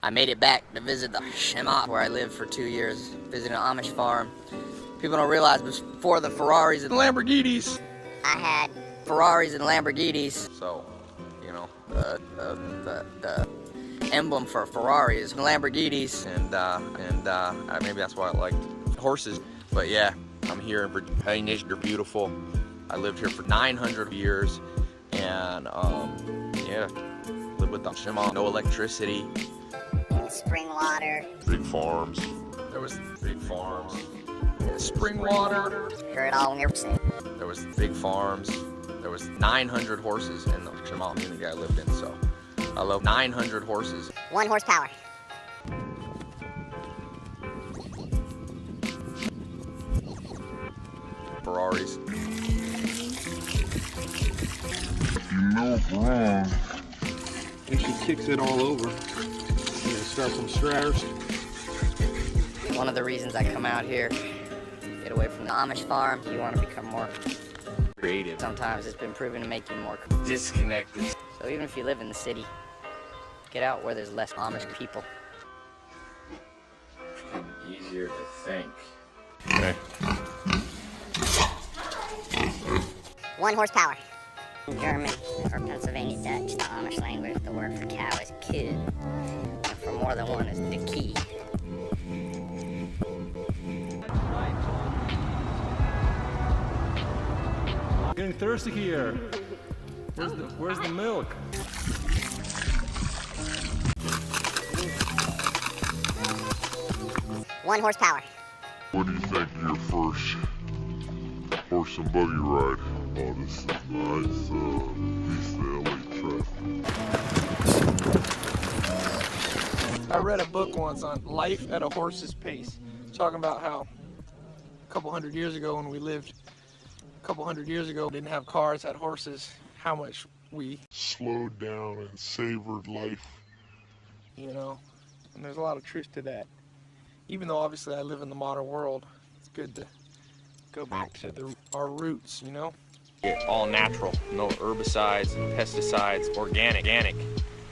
I made it back to visit the Shi-ma, where I lived for 2 years, visiting an Amish farm. People don't realize before the Feraris and Lamborghinis, I had Feraris and Lamborghinis. So, you know, The emblem for Ferrari is Lamborghinis. and maybe that's why I liked horses. But yeah, I'm here in Virginia. They're beautiful. I lived here for 900 years, and yeah, lived with the Shi-ma. No electricity. spring water. Big farms. There was big farms. Spring water. Heard it all when you're saying. There was big farms. There was 900 horses in the Shi-ma community I lived in. So I love 900 horses. 1 horsepower. Ferraris. If you milk wrong, and she kicks it all over. Start from scratch. One of the reasons I come out here, get away from the Amish farm, you want to become more Creative. Sometimes it's been proven to make you more Disconnected. So even if you live in the city, get out where there's less Amish people. Easier to think. okay. 1 horsepower. German or Pennsylvania Dutch, the Amish language, the word for cow is kid. And for more than one is the key. Getting thirsty here. Where's the milk? One horsepower. What do you think of your first horse and buggy ride? Oh, this is nice. Piece of LA traffic. I read a book once on life at a horse's pace, talking about how a couple hundred years ago when we lived, didn't have cars, had horses, how much we, Slowed down and savored life. you know, and there's a lot of truth to that. Even though obviously I live in the modern world, it's good to go back to our roots, you know? All natural, no herbicides, pesticides, organic.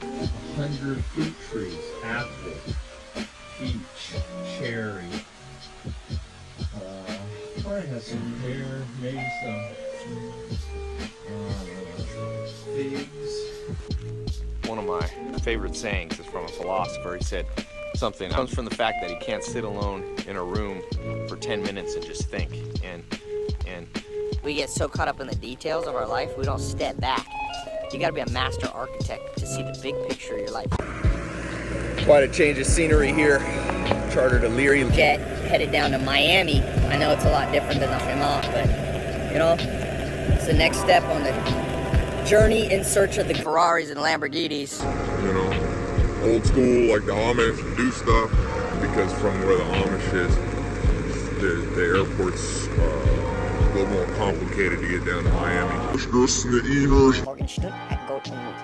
100 fruit trees, apple, peach, cherry. Probably has some pear, maybe some figs. One of my favorite sayings is from a philosopher. He said something comes from the fact that he can't sit alone in a room for 10 minutes and just think. And We get so caught up in the details of our life, we don't step back. You gotta be a master architect to see the big picture of your life. quite a change of scenery here. Chartered a Leary Jet headed down to Miami. I know it's a lot different than the Shi-ma, but you know, it's the next step on the journey in search of the Feraris and Lamborghinis. You know, old school like the Amish do stuff, because from where the Amish is, the airport's a little more complicated to get down to Miami. Morgenstund at Gotenmut.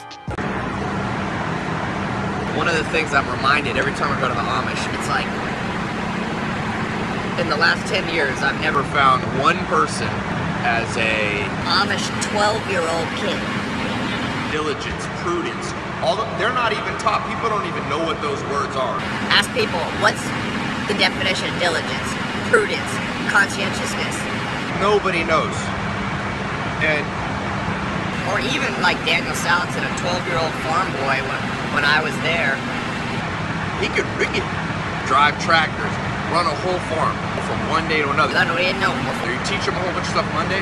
One of the things I'm reminded every time I go to the Amish, it's like, in the last 10 years, I've never found one person as a Amish 12-year-old kid. diligence, prudence. They're not even taught. People don't even know what those words are. Ask people, what's the definition of diligence, prudence, conscientiousness? Nobody knows. And Or even like Daniel Salinson, a 12-year-old farm boy when I was there. he could drive tractors, run a whole farm from one day to another. I didn't know before. You teach them a whole bunch of stuff Monday,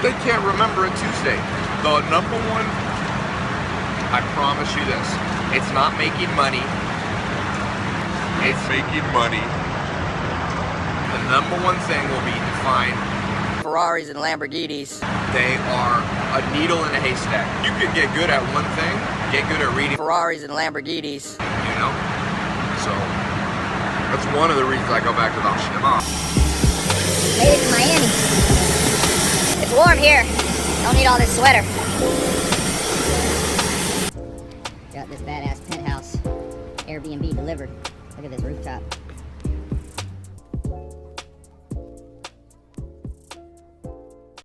they can't remember a Tuesday. The number one, I promise you this, it's not making money. It's making money. The number one thing will be to find Feraris and Lamborghinis. they are a needle in a haystack. You can get good at one thing, get good at reading, Feraris and Lamborghinis. you know? So, that's one of the reasons I go back to the Shi-ma. Made it to Miami. It's warm here. Don't need all this sweater. Got this badass penthouse Airbnb delivered. Look at this rooftop.